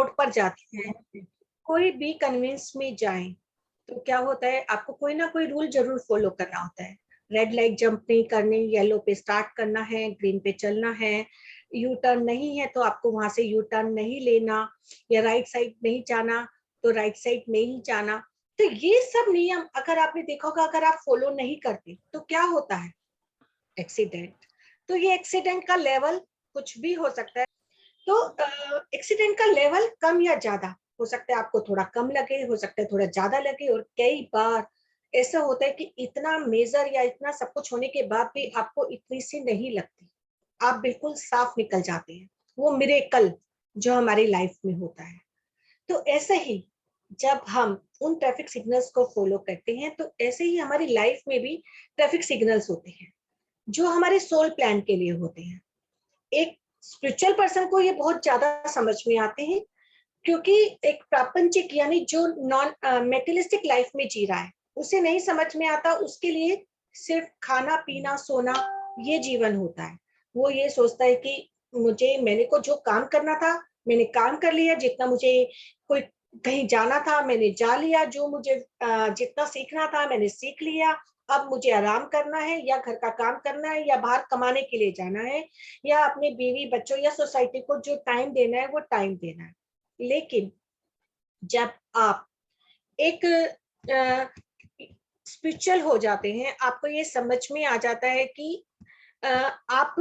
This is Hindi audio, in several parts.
रोड पर जाते हैं, कोई भी कन्वेंस में जाएं, तो क्या होता है, आपको कोई ना कोई रूल जरूर फॉलो करना होता है। रेड लाइट जंप नहीं करनी, येलो पे स्टार्ट करना है, ग्रीन पे चलना है, यू टर्न नहीं है तो आपको वहां से यू टर्न नहीं लेना, या राइट साइड नहीं जाना तो राइट साइड नहीं जाना। तो ये सब नियम अगर आपने देखा होगा, अगर आप फॉलो नहीं करते तो क्या होता है, एक्सीडेंट। तो ये एक्सीडेंट का लेवल कुछ भी हो सकता है। तो एक्सीडेंट का लेवल कम या ज्यादा हो सकता है, आपको थोड़ा कम लगे, हो सकता है थोड़ा ज्यादा लगे, और कई बार ऐसा होता है कि इतना मेजर या इतना सब कुछ होने के बाद भी आपको इतनी सी नहीं लगती, आप बिल्कुल साफ निकल जाते हैं। वो मिरेकल जो हमारी लाइफ में होता है। तो ऐसे ही जब हम उन ट्रैफिक सिग्नल्स को फॉलो करते हैं, तो ऐसे ही हमारी लाइफ में भी ट्रैफिक सिग्नल्स होते हैं जो हमारे सोल प्लान के लिए होते हैं। एक स्पिरिचुअल पर्सन को ये बहुत ज्यादा समझ में आते हैं, क्योंकि एक प्रापंचिक यानी जो नॉन मेटेरियलिस्टिक लाइफ में जी रहा है, उसे नहीं समझ में आता। उसके लिए सिर्फ खाना पीना सोना ये जीवन होता है। वो ये सोचता है कि मैंने को जो काम करना था मैंने काम कर लिया, जितना मुझे कोई कहीं जाना था मैंने जा लिया, जो मुझे जितना सीखना था मैंने सीख लिया। अब मुझे आराम करना है, या घर का काम करना है, या बाहर कमाने के लिए जाना है, या अपने बीवी बच्चों या सोसाइटी को जो टाइम देना है वो टाइम देना है। लेकिन जब आप एक स्पिरिचुअल हो जाते हैं, आपको ये समझ में आ जाता है कि आप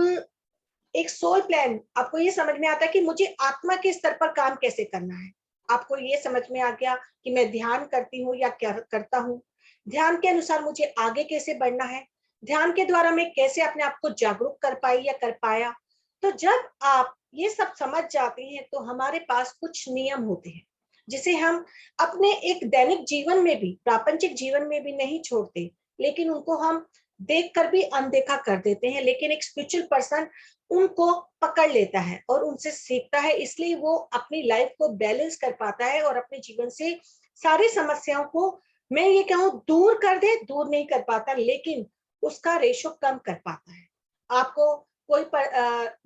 एक सोल प्लान, आपको ये समझ में आता है कि मुझे आत्मा के स्तर पर काम कैसे करना है। आपको ये समझ में आ गया कि मैं ध्यान करती हूँ या क्या करता हूँ, ध्यान के अनुसार मुझे आगे कैसे बढ़ना है, ध्यान के द्वारा मैं कैसे अपने आप को जागरूक कर पाई या कर पाया। तो जब आप ये सब समझ जाते हैं, तो हमारे पास कुछ नियम होते हैं जिसे हम अपने एक दैनिक जीवन में भी, प्रापंचिक जीवन में भी नहीं छोड़ते, लेकिन उनको हम देखकर भी अनदेखा कर देते हैं। लेकिन एक स्पिरिचुअल पर्सन उनको पकड़ लेता है और उनसे सीखता है, इसलिए वो अपनी लाइफ को बैलेंस कर पाता है और अपने जीवन से सारी समस्याओं को, मैं ये कहूँ दूर कर दे, दूर नहीं कर पाता, लेकिन उसका रेशो कम कर पाता है। आपको कोई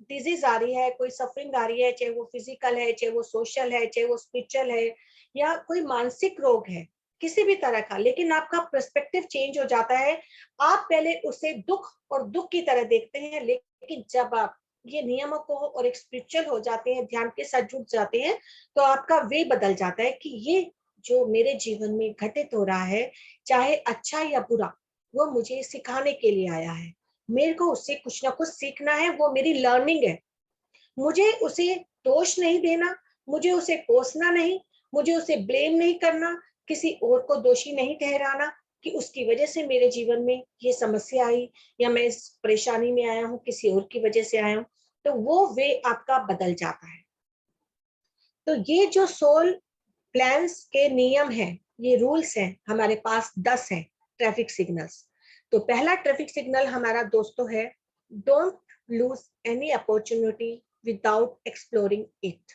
डिजीज आ रही है, कोई सफरिंग आ रही है, चाहे वो फिजिकल है, चाहे वो सोशल है, चाहे वो स्पिरिचुअल है, या कोई मानसिक रोग है, किसी भी तरह का, लेकिन आपका पर्सपेक्टिव चेंज हो जाता है। आप पहले उसे दुख और दुख की तरह देखते हैं, लेकिन जब आप ये नियमों को और एक स्पिरिचुअल हो जाते हैं, ध्यान के साथ जुड़ जाते हैं, तो आपका वे बदल जाता है कि ये जो मेरे जीवन में घटित हो रहा है, चाहे अच्छा या बुरा, वो मुझे सिखाने के लिए आया है। मेरे को उससे कुछ ना कुछ सीखना है, वो मेरी लर्निंग है। मुझे उसे दोष नहीं देना, मुझे उसे कोसना नहीं, मुझे उसे ब्लेम नहीं करना, किसी और को दोषी नहीं ठहराना कि उसकी वजह से मेरे जीवन में ये समस्या आई, या मैं इस परेशानी में आया हूँ किसी और की वजह से आया हूँ। तो वो वे आपका बदल जाता है। तो ये जो सोल प्लान्स के नियम हैं, ये रूल्स हैं, हमारे पास 10 हैं ट्रैफिक सिग्नल्स। तो पहला ट्रैफिक सिग्नल हमारा दोस्तों है, don't lose any opportunity without exploring it.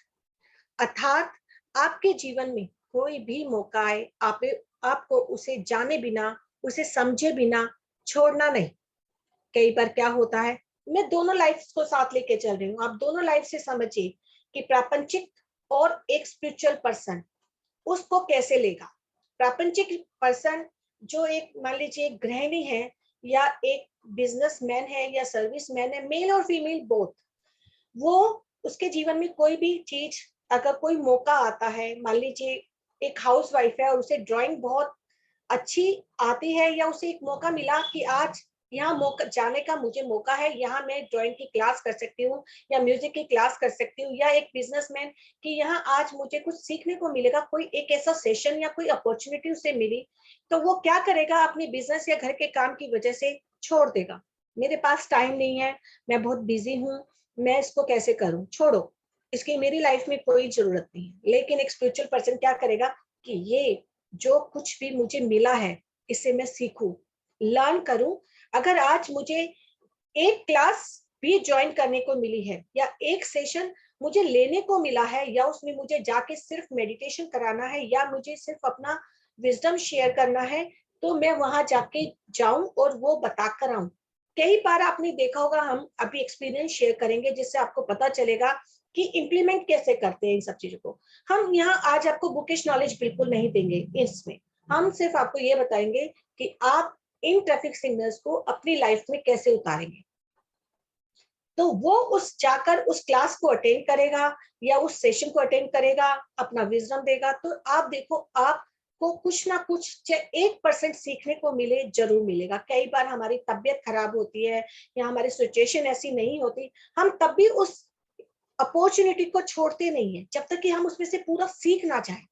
अर्थात आपके जीवन में कोई भी मौका आए, आपको उसे जाने बिना, उसे समझे बिना छोड़ना नहीं। कई बार क्या होता है, मैं दोनों लाइफ को साथ लेके चल रही हूँ, आप दोनों लाइफ से समझिए कि प्रापंचिक और एक स्पिरिचुअल पर्सन उसको कैसे लेगा। प्रापंचिक पर्सन जो एक मान लीजिए एक गृहिणी है, या एक बिजनेसमैन है, या सर्विसमैन है, मेल और फीमेल बोथ, वो उसके जीवन में कोई भी चीज, अगर कोई मौका आता है, मान लीजिए एक हाउस वाइफ है और उसे ड्राइंग बहुत अच्छी आती है, या उसे एक मौका मिला कि आज यहाँ मौका जाने का मुझे मौका है, यहाँ मैं ड्राइंग की क्लास कर सकती हूँ या म्यूजिक की क्लास कर सकती हूँ, या एक बिजनेसमैन कि यहाँ आज मुझे कुछ सीखने को मिलेगा, कोई एक ऐसा सेशन या कोई अपॉर्चुनिटी उसे मिली, तो वो क्या करेगा, अपनी बिजनेस या घर के काम की वजह से छोड़ देगा। मेरे पास टाइम नहीं है, मैं बहुत बिजी हूँ, मैं इसको कैसे करूँ, छोड़ो, इसकी मेरी लाइफ में कोई जरूरत नहीं है। लेकिन एक स्पिरिचुअल पर्सन क्या करेगा कि ये जो कुछ भी मुझे मिला है, इससे मैं सीखूं, लर्न करूं। अगर आज मुझे एक क्लास भी ज्वाइन करने को मिली है, या एक सेशन मुझे लेने को मिला है, या उसमें मुझे जाके सिर्फ मेडिटेशन कराना है, या मुझे सिर्फ अपना विजडम शेयर करना है, तो मैं वहां जाके जाऊं और वो बता कर आऊं। कई बार आपने देखा होगा, हम अभी एक्सपीरियंस शेयर करेंगे जिससे आपको पता चलेगा कि इम्प्लीमेंट कैसे करते हैं इन सब चीजों को। हम यहाँ आज आपको बुकिश नॉलेज बिल्कुल नहीं देंगे इसमें, हम सिर्फ आपको ये बताएंगे कि आप इन ट्रैफिक सिग्नल्स को अपनी लाइफ में कैसे उतारेंगे। तो वो उस जाकर उस क्लास को अटेंड करेगा या उस सेशन को अटेंड करेगा, अपना विजडम देगा, तो आप देखो आपको कुछ ना कुछ चाहे 1% सीखने को मिले, जरूर मिलेगा। कई बार हमारी तबीयत खराब होती है या हमारी सिचुएशन ऐसी नहीं होती, हम तब भी उस अपॉर्चुनिटी को छोड़ते नहीं है जब तक कि हम उसमें से पूरा सीख ना जाए।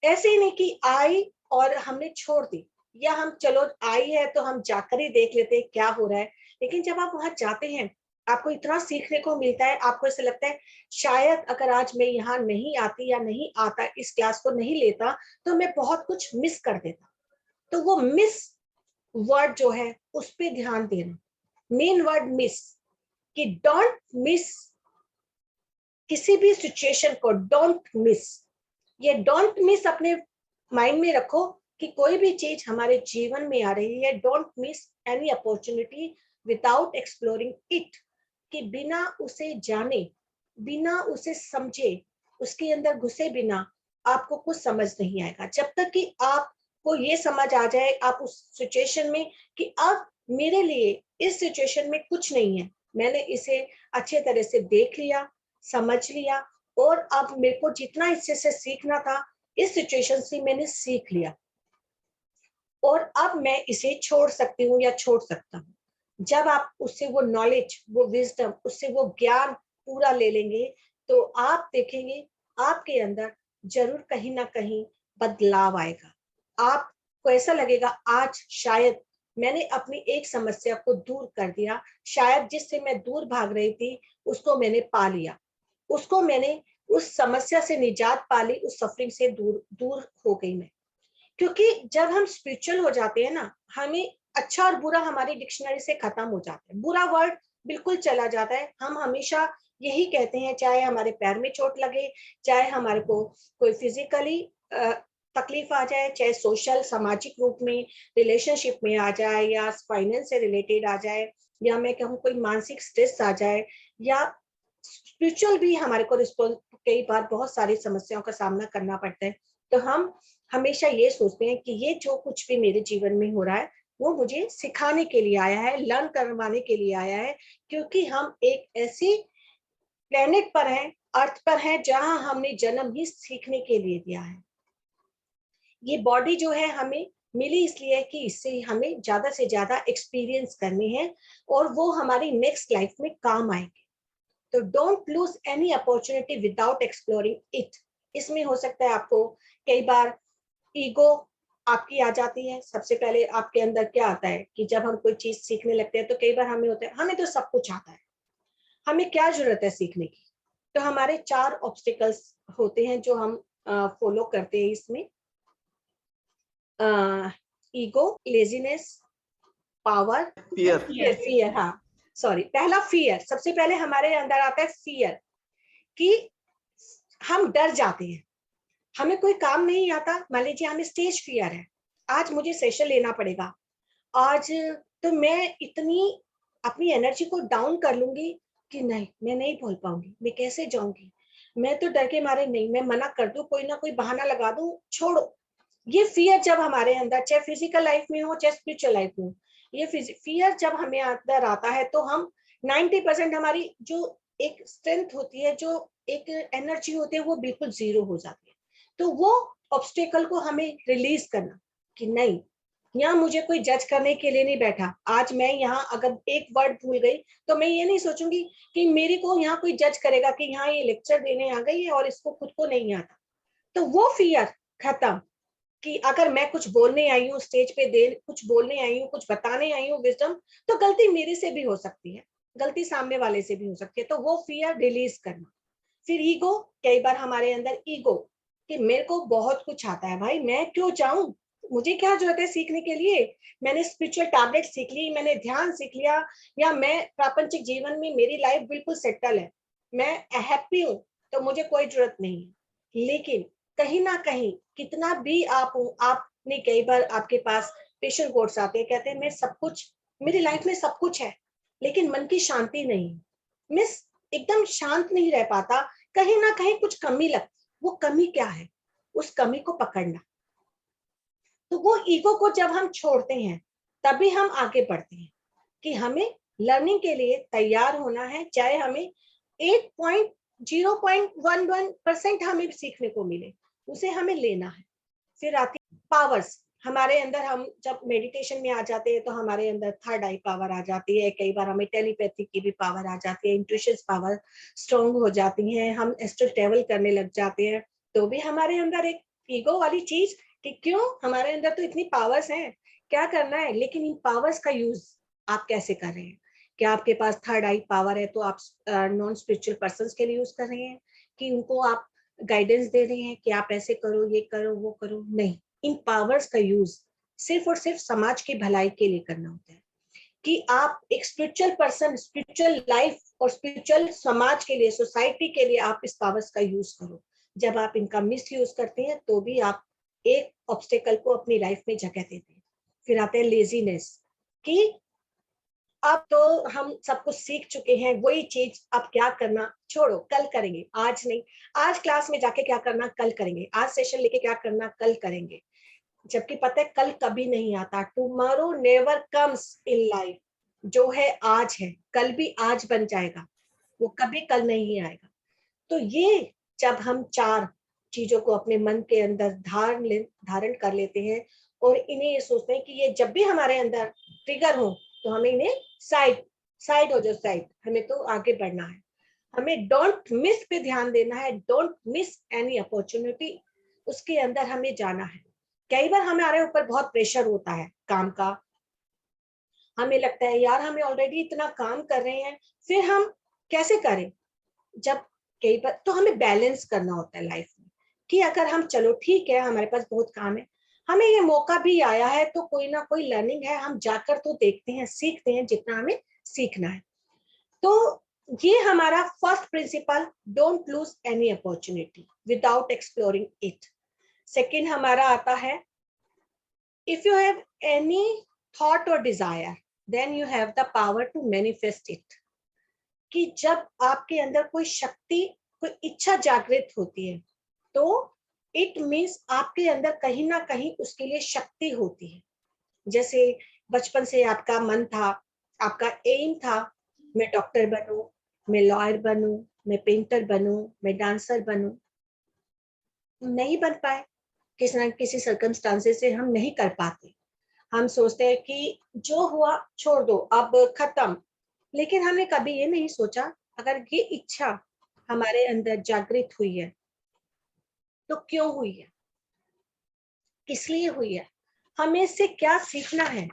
ऐसे ही नहीं कि आई और हमने छोड़ दी, या हम चलो आई है तो हम जाकर ही देख लेते हैं क्या हो रहा है। लेकिन जब आप वहां जाते हैं आपको इतना सीखने को मिलता है, आपको ऐसा लगता है शायद अगर आज मैं यहाँ नहीं आती या नहीं आता, इस क्लास को नहीं लेता, तो मैं बहुत कुछ मिस कर देता। तो वो मिस वर्ड जो है उस पर ध्यान देना, मेन वर्ड मिस, कि डोंट मिस किसी भी सिचुएशन को, डोंट मिस। ये डोंट मिस अपने माइंड में रखो कि कोई भी चीज हमारे जीवन में आ रही है, don't miss any opportunity without exploring it, कि बिना उसे जाने, बिना उसे समझे, उसके अंदर घुसे बिना आपको कुछ समझ नहीं आएगा। जब तक कि आपको ये समझ आ जाए आप उस सिचुएशन में कि अब मेरे लिए इस सिचुएशन में कुछ नहीं है, मैंने इसे अच्छे तरह से देख लिया, समझ लिया, और अब मेरे को जितना इससे से सीखना था इस सिचुएशन से मैंने सीख लिया, और अब मैं इसे छोड़ सकती हूँ या छोड़ सकता हूँ। जब आप उससे वो नॉलेज, वो विजडम, उससे वो ज्ञान पूरा ले लेंगे, तो आप देखेंगे आपके अंदर जरूर कहीं ना कहीं बदलाव आएगा। आपको ऐसा लगेगा आज शायद मैंने अपनी एक समस्या को दूर कर दिया, शायद जिससे मैं दूर भाग रही थी उसको मैंने पा लिया, उसको मैंने उस समस्या से निजात पा ली, उस सफरिंग से दूर दूर हो गई मैं। क्योंकि जब हम स्पिरिचुअल हो जाते हैं ना, हमें अच्छा और बुरा हमारी डिक्शनरी से खत्म हो जाता है, बुरा वर्ड बिल्कुल चला जाता है। हम हमेशा यही कहते हैं, चाहे हमारे पैर में चोट लगे, चाहे हमारे को कोई फिजिकली तकलीफ आ जाए, चाहे सोशल सामाजिक रूप में रिलेशनशिप में आ जाए, या फाइनेंस से रिलेटेड आ जाए, या मैं कहूँ कोई मानसिक स्ट्रेस आ जाए, या स्पिरिचुअल भी हमारे को रिस्पॉन्स, कई बार बहुत सारी समस्याओं का सामना करना पड़ता है। तो हम हमेशा ये सोचते हैं कि ये जो कुछ भी मेरे जीवन में हो रहा है वो मुझे सिखाने के लिए आया है, लर्न करवाने के लिए आया है, क्योंकि हम एक ऐसी प्लेनेट पर हैं, अर्थ पर हैं, जहां हमने जन्म ही सीखने के लिए दिया है। ये बॉडी जो है हमें मिली इसलिए कि इससे हमें ज्यादा से ज्यादा एक्सपीरियंस करने हैं, और वो हमारी नेक्स्ट लाइफ में काम आएंगे। तो don't lose any opportunity without exploring it. इसमें हो सकता है आपको कई बार ईगो आपकी आ जाती है। सबसे पहले आपके अंदर क्या आता है कि जब हम कोई चीज सीखने लगते हैं तो कई बार हमें होता है हमें तो सब कुछ आता है, हमें क्या जरूरत है सीखने की। तो हमारे 4 ऑब्स्टिकल्स होते हैं जो हम फॉलो करते हैं इसमें, ego, laziness, power, fear. Fear. हाँ सॉरी, पहला फियर, सबसे पहले हमारे अंदर आता है फियर, कि हम डर जाते हैं, हमें कोई काम नहीं आता। मान लीजिए हमें स्टेज फियर है, आज मुझे सेशन लेना पड़ेगा आज, तो मैं इतनी अपनी एनर्जी को डाउन कर लूंगी कि नहीं मैं नहीं बोल पाऊंगी, मैं कैसे जाऊंगी, मैं तो डर के मारे नहीं, मैं मना कर दूं, कोई ना कोई बहाना लगा दूं, छोड़ो। ये फियर जब हमारे अंदर, चाहे फिजिकल लाइफ में हो चाहे स्पिरिचुअल लाइफ में हो, ये फियर जब हमें अंदर आता है तो हम 90% हमारी जो एक स्ट्रेंथ होती है, जो एक एनर्जी होती है, वो बिल्कुल जीरो हो जाती है। तो वो ऑब्स्टेकल को हमें रिलीज करना कि नहीं, यहाँ मुझे कोई जज करने के लिए नहीं बैठा। आज मैं यहाँ अगर एक वर्ड भूल गई तो मैं ये नहीं सोचूंगी कि मेरे को यहाँ कोई जज करेगा कि यहाँ ये लेक्चर देने आ गई है और इसको खुद को नहीं आता। तो वो फियर खत्म, कि अगर मैं कुछ बोलने आई हूँ स्टेज पे, दे कुछ बोलने आई हूँ, कुछ बताने आई हूँ विजडम, तो गलती मेरे से भी हो सकती है, गलती सामने वाले से भी हो सकती है। तो वो फियर रिलीज करना। फिर ईगो, कई बार हमारे अंदर ईगो कि मेरे को बहुत कुछ आता है भाई, मैं क्यों चाहूं, मुझे क्या जरूरत है सीखने के लिए, मैंने स्पिरिचुअल टैबलेट सीख ली, मैंने ध्यान सीख लिया, या मैं प्रापंचिक जीवन में मेरी लाइफ बिल्कुल सेटल है, मैं हैप्पी हूं, तो मुझे कोई जरूरत नहीं है। लेकिन कहीं ना कहीं कितना भी आप हो, आपने कई बार आपके पास पेशेंट कोर्स आते हैं, कहते हैं मैं सब कुछ, मेरी लाइफ में सब कुछ है लेकिन मन की शांति नहीं, मिस एकदम शांत नहीं रह पाता, कहीं ना कहीं कुछ कमी लगती, वो कमी क्या है, उस कमी को पकड़ना। तो वो ईगो को जब हम छोड़ते हैं तभी हम आगे बढ़ते हैं कि हमें लर्निंग के लिए तैयार होना है, चाहे हमें 8.0.11% हमें सीखने को मिले, उसे हमें लेना है। फिर आती पावर्स हमारे अंदर, हम जब मेडिटेशन में आ जाते हैं तो हमारे अंदर थर्ड आई पावर आ जाती है, कई बार हमें टेलीपैथी की भी पावर आ जाती है, इंट्यूशन पावर स्ट्रॉन्ग हो जाती है, हम एस्ट्रल ट्रैवल करने लग जाते हैं। तो भी हमारे अंदर एक ईगो वाली चीज कि क्यों, हमारे अंदर तो इतनी पावर्स हैं, क्या करना है, लेकिन इन पावर्स का यूज आप कैसे कर रहे हैं? क्या आपके पास थर्ड आई पावर है तो आप नॉन स्पिरिचुअल पर्सन के लिए यूज कर रहे हैं, कि उनको आप गाइडेंस दे रहे हैं कि आप ऐसे करो, ये करो, वो करो? नहीं, इन पावर्स का यूज सिर्फ और सिर्फ समाज की भलाई के लिए करना होता है, कि आप एक स्पिरिचुअल पर्सन, स्पिरिचुअल लाइफ और स्पिरिचुअल समाज के लिए, सोसाइटी के लिए आप इस पावर्स का यूज करो। जब आप इनका मिस यूज करते हैं तो भी आप एक ऑब्स्टेकल को अपनी लाइफ में जगह देते हैं। फिर आते हैं लेजीनेस, कि अब तो हम सब कुछ सीख चुके हैं, वही चीज अब क्या करना, छोड़ो, कल करेंगे, आज नहीं। आज क्लास में जाके क्या करना, कल करेंगे। आज सेशन लेके क्या करना, कल करेंगे। जबकि पता है कल कभी नहीं आता, tomorrow never comes in life. जो है आज है, कल भी आज बन जाएगा, वो कभी कल नहीं आएगा। तो ये जब हम चार चीजों को अपने मन के अंदर धारण कर लेते हैं और इन्हें ये सोचते हैं कि ये जब भी हमारे अंदर ट्रिगर हो तो हमें इन्हें साइड साइड हो जाओ, साइड, हमें तो आगे बढ़ना है, हमें डोंट मिस पे ध्यान देना है, डोंट मिस एनी अपॉर्चुनिटी, उसके अंदर हमें जाना है। कई बार हमारे ऊपर बहुत प्रेशर होता है काम का, हमें लगता है यार हमें ऑलरेडी इतना काम कर रहे हैं, फिर हम कैसे करें? जब कई बार तो हमें बैलेंस करना होता है लाइफ में, कि अगर हम, चलो ठीक है हमारे पास बहुत काम है, हमें ये मौका भी आया है तो कोई ना कोई लर्निंग है, हम जाकर तो देखते हैं, सीखते हैं जितना हमें सीखना है। तो ये हमारा first principle, don't lose any opportunity without exploring it. Second हमारा आता है, if you have any thought और desire then you have the power to manifest it. कि जब आपके अंदर कोई शक्ति, कोई इच्छा जागृत होती है तो इट मीन्स आपके अंदर कहीं ना कहीं उसके लिए शक्ति होती है। जैसे बचपन से आपका मन था, आपका एम था, मैं डॉक्टर बनूं, मैं लॉयर बनूं, मैं पेंटर बनूं, मैं डांसर बनूं, नहीं बन पाए, किसी ना किसी सर्कमस्टांसेस से हम नहीं कर पाते। हम सोचते हैं कि जो हुआ छोड़ दो, अब खत्म। लेकिन हमने कभी ये नहीं सोचा, अगर ये इच्छा हमारे अंदर जागृत हुई है तो क्यों हुई है, किस लिए हुई है, हमें इससे क्या सीखना है?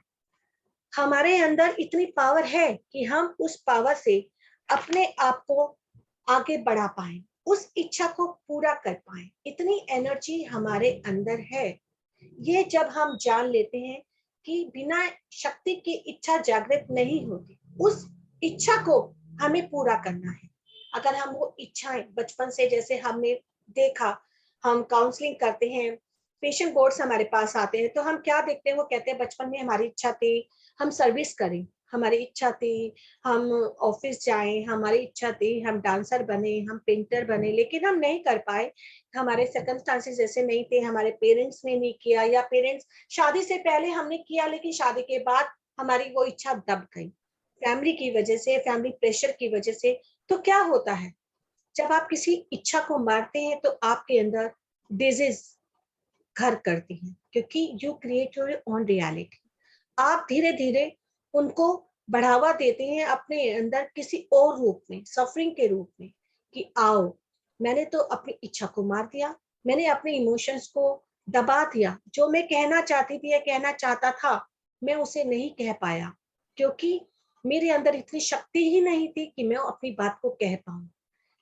हमारे अंदर इतनी पावर है कि हम उस पावर से अपने आप को आगे बढ़ा पाए, उस इच्छा को पूरा कर पाए, इतनी एनर्जी हमारे अंदर है। ये जब हम जान लेते हैं कि बिना शक्ति की इच्छा जागृत नहीं होती, उस इच्छा को हमें पूरा करना है। अगर हम वो इच्छाएं बचपन से, जैसे हमने देखा, हम काउंसलिंग करते हैं, पेशेंट बोर्ड्स हमारे पास आते हैं तो हम क्या देखते हैं, वो कहते हैं बचपन में हमारी इच्छा थी हम सर्विस करें, हमारी इच्छा थी हम ऑफिस जाएं, हमारी इच्छा थी हम डांसर बने, हम पेंटर बने, लेकिन हम नहीं कर पाए, हमारे सर्कमस्टांसेस ऐसे नहीं थे, हमारे पेरेंट्स ने नहीं किया, या पेरेंट्स, शादी से पहले हमने किया लेकिन शादी के बाद हमारी वो इच्छा दब गई, फैमिली की वजह से, फैमिली प्रेशर की वजह से। तो क्या होता है, जब आप किसी इच्छा को मारते हैं तो आपके अंदर डिजीज घर करती हैं, क्योंकि you create your own reality. आप धीरे धीरे उनको बढ़ावा देते हैं अपने अंदर किसी और रूप में, सफरिंग के रूप में, कि आओ, मैंने तो अपनी इच्छा को मार दिया, मैंने अपने इमोशंस को दबा दिया, जो मैं कहना चाहती थी या कहना चाहता था मैं उसे नहीं कह पाया, क्योंकि मेरे अंदर इतनी शक्ति ही नहीं थी कि मैं अपनी बात को कह पाऊं।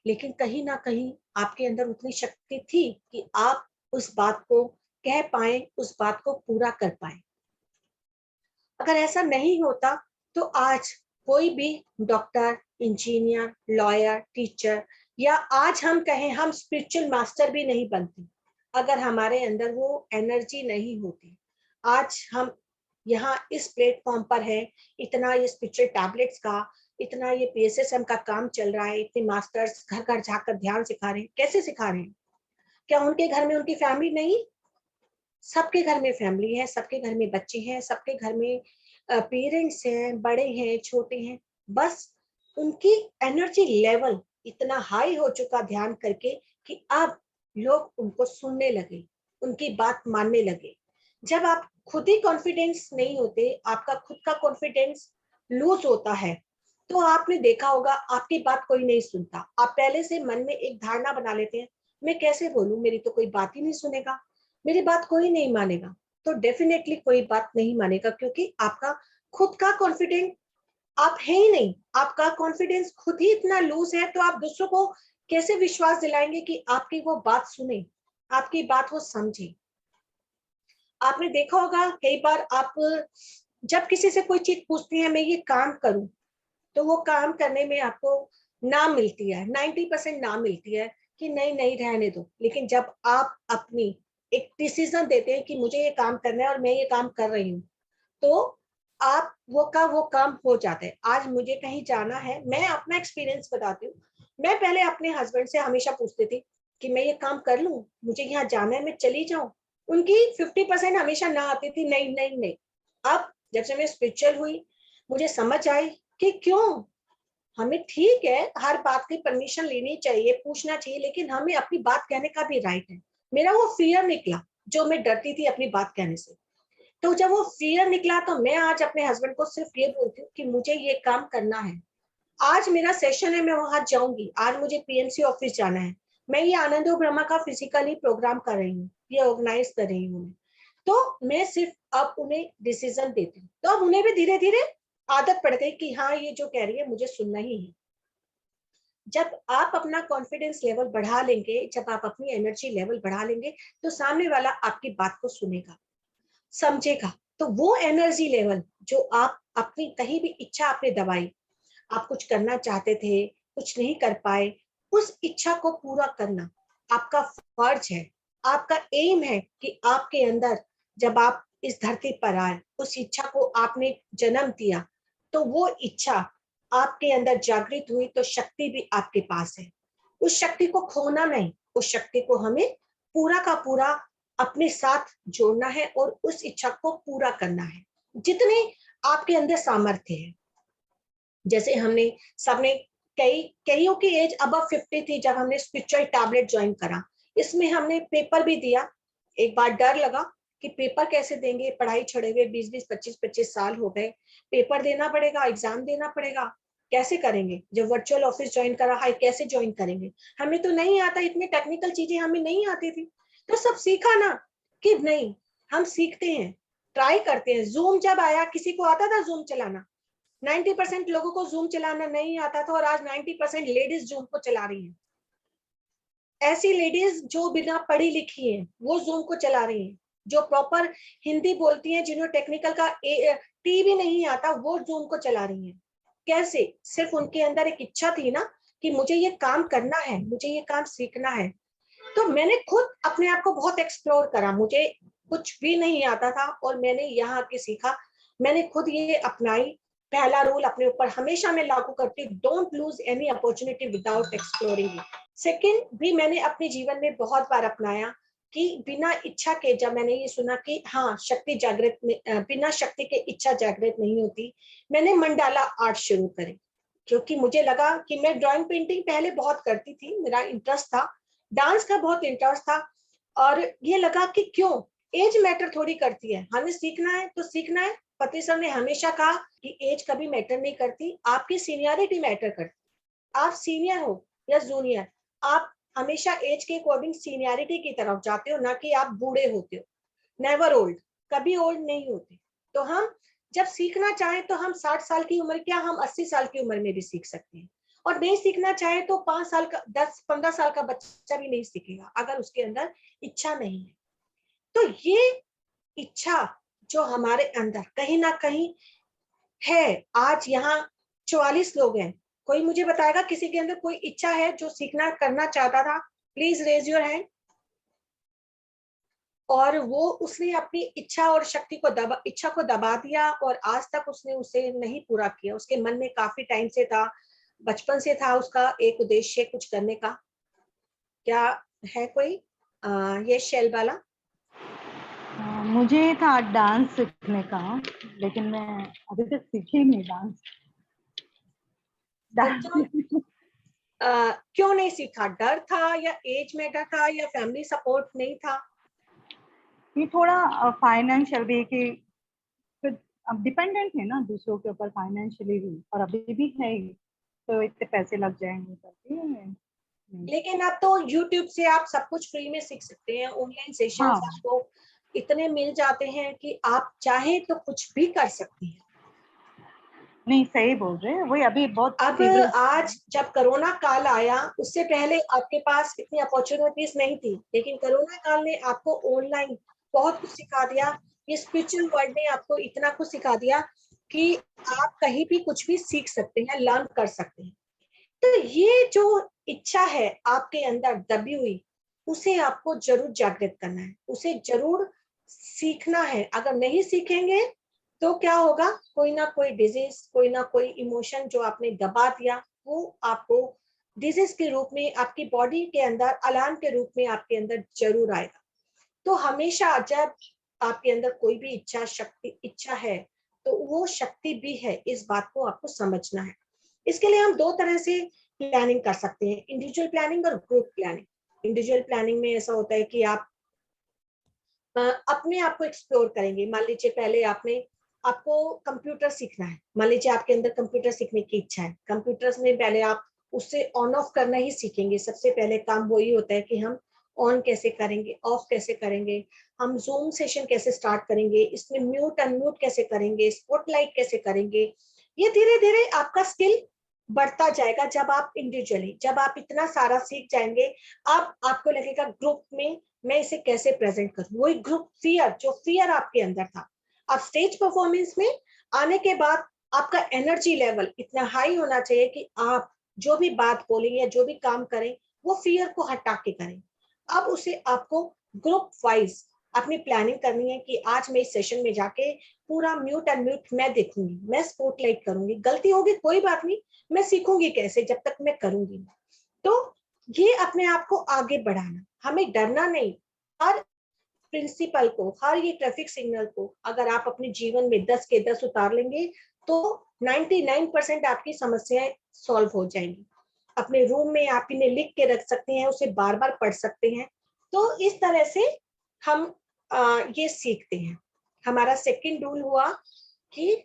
लेकिन कहीं ना कहीं आपके अंदर उतनी शक्ति थी कि आप उस बात को कह पाए, उस बात को पूरा कर पाए। अगर ऐसा नहीं होता तो आज कोई भी डॉक्टर, इंजीनियर, लॉयर, टीचर, या आज हम कहें हम स्पिरिचुअल मास्टर भी नहीं बनते अगर हमारे अंदर वो एनर्जी नहीं होती। आज हम यहाँ इस प्लेटफॉर्म पर है, इतना ये स्पिरिचुअल टैबलेट्स का इतना ये PSSM का काम चल रहा है, इतने मास्टर्स घर घर जाकर ध्यान सिखा रहे हैं, कैसे सिखा रहे हैं? क्या उनके घर में उनकी फैमिली नहीं? सबके घर में फैमिली है, सबके घर में बच्चे हैं, सबके घर में पेरेंट्स हैं, बड़े हैं, छोटे हैं। बस उनकी एनर्जी लेवल इतना हाई हो चुका ध्यान करके कि अब लोग उनको सुनने लगे, उनकी बात मानने लगे। जब आप खुद ही कॉन्फिडेंस नहीं होते, आपका खुद का कॉन्फिडेंस लूज होता है, तो आपने देखा होगा आपकी बात कोई नहीं सुनता। आप पहले से मन में एक धारणा बना लेते हैं, मैं कैसे बोलूं, मेरी तो कोई बात ही नहीं सुनेगा, मेरी बात कोई नहीं मानेगा। तो डेफिनेटली कोई बात नहीं मानेगा, क्योंकि आपका खुद का कॉन्फिडेंस आप है ही नहीं। आपका कॉन्फिडेंस खुद ही इतना लूज है, तो आप दूसरों को कैसे विश्वास दिलाएंगे कि आपकी वो बात सुने, आपकी बात वो समझे? आपने देखा होगा कई बार आप जब किसी से कोई चीज पूछते हैं, मैं ये काम करूं, तो वो काम करने में आपको ना मिलती है, 90% ना मिलती है कि नहीं नहीं रहने दो। लेकिन जब आप अपनी एक डिसीजन देते हैं कि मुझे ये काम करना है और मैं ये काम कर रही हूँ, तो आप वो काम हो जाता है। आज मुझे कहीं जाना है, मैं अपना एक्सपीरियंस बताती हूँ। मैं पहले अपने हस्बैंड से हमेशा पूछती थी कि मैं ये काम कर लूं, मुझे यहाँ जाना है, मैं चली जाऊं। उनकी 50% हमेशा ना आती थी, नहीं नहीं नहीं। अब जब से मैं स्पिरिचुअल हुई, मुझे समझ आई कि क्यों हमें, ठीक है, हर बात की परमिशन लेनी चाहिए, पूछना चाहिए, लेकिन हमें अपनी बात कहने का भी राइट है। मेरा वो फियर निकला, जो मैं डरती थी अपनी बात कहने से। तो जब वो फियर निकला, तो मैं आज अपने हस्बैंड को सिर्फ ये बोलती हूँ कि मुझे ये काम करना है। आज मेरा सेशन है, मैं वहां जाऊंगी। आज मुझे PMC ऑफिस जाना है, मैं ये आनंदो ब्रह्मा का फिजिकली प्रोग्राम कर रही हूँ, ये ऑर्गेनाइज कर रही हूँ मैं। तो मैं सिर्फ अब उन्हें डिसीजन देती हूँ, तो अब उन्हें भी धीरे धीरे आदत पड़ गई कि हाँ, ये जो कह रही है मुझे सुनना ही है। जब आप अपना कॉन्फिडेंस लेवल बढ़ा लेंगे, जब आप अपनी एनर्जी लेवल बढ़ा लेंगे, तो सामने वाला आपकी बात को सुनेगा, समझेगा। तो वो एनर्जी लेवल जो आप अपनी कहीं भी इच्छा आपने दबाई, आप कुछ करना चाहते थे, कुछ नहीं कर पाए, उस इच्छा को पूरा करना आपका फर्ज है, आपका एम है कि आपके अंदर, जब आप इस धरती पर आए, उस इच्छा को आपने जन्म दिया, तो वो इच्छा आपके अंदर जागृत हुई, तो शक्ति भी आपके पास है। उस शक्ति को खोना नहीं, उस शक्ति को हमें पूरा का पूरा अपने साथ जोड़ना है और उस इच्छा को पूरा करना है। जितने आपके अंदर सामर्थ्य है, जैसे हमने सबने, कईयों की एज अबव 50 थी जब हमने स्पिरिचुअल टैबलेट ज्वाइन करा। इसमें हमने पेपर भी दिया। एक बार डर लगा कि पेपर कैसे देंगे, पढ़ाई छड़े हुए 20-20, 25-25 साल हो गए, पेपर देना पड़ेगा, एग्जाम देना पड़ेगा, कैसे करेंगे? जब वर्चुअल ऑफिस ज्वाइन करा है, कैसे ज्वाइन करेंगे? हमें तो नहीं आता, इतनी टेक्निकल चीजें हमें नहीं आती थी। तो सब सीखा ना, कि नहीं, हम सीखते हैं, ट्राई करते हैं। जूम जब आया, किसी को आता था जूम चलाना? 90% लोगों को जूम चलाना नहीं आता था, और आज 90% लेडीज जूम को चला रही हैं। ऐसी लेडीज जो बिना पढ़ी लिखी हैं, वो जूम को चला रही हैं। जो प्रॉपर हिंदी बोलती हैं, जिन्हें टेक्निकल का टी भी नहीं आता, वो जूम को चला रही हैं। कैसे? सिर्फ उनके अंदर एक इच्छा थी ना, कि मुझे ये काम करना है, मुझे ये काम सीखना है। तो मैंने खुद अपने आप को बहुत एक्सप्लोर करा, मुझे कुछ भी नहीं आता था और मैंने यहाँ आके सीखा। मैंने खुद ये अपनाई। पहला रूल अपने ऊपर हमेशा मैं लागू करती, don't lose any opportunity without exploring it. Second भी मैंने अपने जीवन में बहुत बार अपनाया, कि बिना इच्छा के, जब मैंने ये सुना कि हाँ, शक्ति जागृत बिना शक्ति के इच्छा जागृत नहीं होती, मैंने मंडाला आर्ट शुरू करी। क्योंकि मुझे लगा कि मैं ड्राइंग पेंटिंग पहले बहुत करती थी, मेरा इंटरेस्ट था, डांस का बहुत इंटरेस्ट था, और ये लगा कि क्यों, एज मैटर थोड़ी करती है, हमें सीखना है तो सीखना है। पति सर ने हमेशा कहा कि एज कभी मैटर नहीं करती, आपकी सीनियरिटी मैटर करती। आप सीनियर हो या जूनियर, आप हमेशा एज के अकॉर्डिंग सीनियरिटी की तरफ जाते हो, ना कि आप बूढ़े होते हो। नेवर ओल्ड, कभी ओल्ड नहीं होते। तो हम जब सीखना चाहें, तो हम 60 साल की उम्र, क्या हम 80 साल की उम्र में भी सीख सकते हैं। और नहीं सीखना चाहे तो 5 साल का, 10-15 साल का बच्चा भी नहीं सीखेगा, अगर उसके अंदर इच्छा नहीं है। तो ये इच्छा जो हमारे अंदर कहीं ना कहीं है, आज यहाँ 44 लोग हैं, कोई मुझे बताएगा किसी के अंदर कोई इच्छा है जो सीखना करना चाहता था? Please raise your hand. और वो उसने अपनी इच्छा और शक्ति को इच्छा को दबा दिया और आज तक उसने उसे नहीं पूरा किया। उसके मन में काफी टाइम से था, बचपन से था उसका एक उद्देश्य कुछ करने का। क्या है कोई ये शेल वाला? मुझे था डांस सीखने का, लेकिन मैं अभी तक सीखी नहीं डांस। तो क्यों नहीं सीखा? डर था या एज मैटर था या फैमिली सपोर्ट नहीं था? ये थोड़ा फाइनेंशियल भी कि फिर अब डिपेंडेंट है ना दूसरों के ऊपर फाइनेंशियली भी, और अभी भी है ही, तो इतने पैसे लग जाएंगे करके। लेकिन अब तो YouTube से आप सब कुछ फ्री में सीख सकते हैं। ऑनलाइन सेशंस हाँ आपको इतने मिल जाते हैं कि आप चाहे तो कुछ भी कर सकते हैं। नहीं, सही बोल रहे हैं, वही अभी बहुत अब चीजें। आज जब कोरोना काल आया, उससे पहले आपके पास इतनी अपॉर्चुनिटीज नहीं थी, लेकिन कोरोना काल ने आपको ऑनलाइन बहुत कुछ सिखा दिया। ये स्पिरिचुअल वर्ल्ड ने आपको इतना कुछ सिखा दिया कि आप कहीं भी कुछ भी सीख सकते हैं, लर्न कर सकते हैं। तो ये जो इच्छा है आपके अंदर दबी हुई, उसे आपको जरूर जागृत करना है, उसे जरूर सीखना है। अगर नहीं सीखेंगे तो क्या होगा? कोई ना कोई डिजीज, कोई ना कोई इमोशन जो आपने दबा दिया, वो आपको डिजीज के रूप में आपकी बॉडी के अंदर अलार्म के रूप में आपके अंदर जरूर आएगा। तो हमेशा जब आपके अंदर कोई भी इच्छा है, तो वो शक्ति भी है, इस बात को आपको समझना है। इसके लिए हम दो तरह से प्लानिंग कर सकते हैं, इंडिविजुअल प्लानिंग और ग्रुप प्लानिंग। इंडिविजुअल प्लानिंग में ऐसा होता है कि आप अपने आप को एक्सप्लोर करेंगे। मान लीजिए पहले आपको कंप्यूटर सीखना है, मान लीजिए आपके अंदर कंप्यूटर सीखने की इच्छा है। कंप्यूटर में पहले आप उससे ऑन ऑफ करना ही सीखेंगे। सबसे पहले काम वही होता है कि हम ऑन कैसे करेंगे, ऑफ कैसे करेंगे, हम जूम सेशन कैसे स्टार्ट करेंगे, इसमें म्यूट अनम्यूट कैसे करेंगे, स्पॉटलाइट कैसे करेंगे। ये धीरे धीरे आपका स्किल बढ़ता जाएगा। जब आप इंडिविजुअली, जब आप इतना सारा सीख जाएंगे, अब आपको लगेगा ग्रुप में मैं इसे कैसे प्रेजेंट करूं। वही ग्रुप फियर, जो फियर आपके अंदर था, अब स्टेज परफॉर्मेंस में आने के बाद आपका एनर्जी लेवल इतना हाई होना चाहिए कि आप जो भी बात बोलें या जो भी काम करें, वो फियर को हटा के करें। अब उसे आपको ग्रुप वाइज अपनी प्लानिंग करनी है कि आज मैं इस सेशन में जाके पूरा म्यूट एंड म्यूट मैं देखूंगी, मैं स्पॉटलाइट करूंगी, गलती होगी कोई बात नहीं, मैं सीखूंगी कैसे जब तक मैं करूंगी। तो ये अपने आप को आगे बढ़ाना, हमें डरना नहीं। हर प्रिंसिपल को, हर ये ट्रैफिक सिग्नल को अगर आप अपने जीवन में 10 के 10 उतार लेंगे, तो 99% आपकी समस्याएं सॉल्व हो जाएंगी। अपने रूम में आप इन्हें लिख के रख सकते हैं, उसे बार बार पढ़ सकते हैं। तो इस तरह से हम ये सीखते हैं। हमारा सेकंड रूल हुआ कि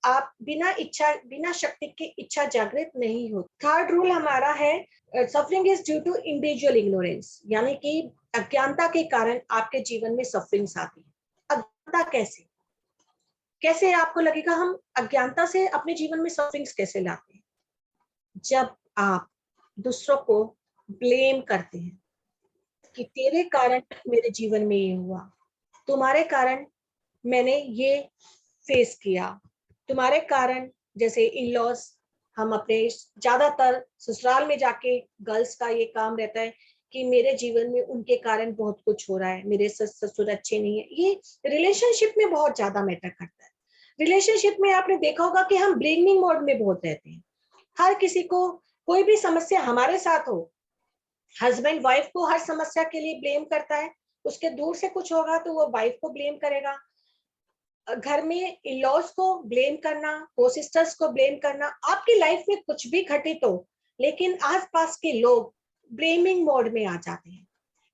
आप बिना शक्ति के इच्छा जागृत नहीं हो। थर्ड रूल हमारा है suffering is due to individual ignorance, यानी कि अज्ञानता के कारण आपके जीवन में सफरिंग्स आती है। अज्ञानता कैसे? कैसे आपको लगेगा हम अज्ञानता से अपने जीवन में सफरिंग्स कैसे लाते हैं? जब आप दूसरों को ब्लेम करते हैं कि तेरे कारण मेरे जीवन में ये हुआ, तुम्हारे कारण मैंने ये फेस किया, तुम्हारे कारण, जैसे इन लॉज, हम अपने ज्यादातर ससुराल में जाके गर्ल्स का ये काम रहता है कि मेरे जीवन में उनके कारण बहुत कुछ हो रहा है, मेरे ससुर अच्छे नहीं है। ये रिलेशनशिप में बहुत ज्यादा मैटर करता है। रिलेशनशिप में आपने देखा होगा कि हम ब्लेमिंग मोड में बहुत रहते हैं। हर किसी को कोई भी समस्या हमारे साथ हो, हस्बैंड वाइफ को हर समस्या के लिए ब्लेम करता है। उसके दूर से कुछ होगा तो वो वाइफ को ब्लेम करेगा। घर में इन-लॉज को ब्लेम करना, को सिस्टर्स को ब्लेम करना, आपकी लाइफ में कुछ भी घटित हो, लेकिन आसपास के लोग ब्लेमिंग मोड में आ जाते हैं।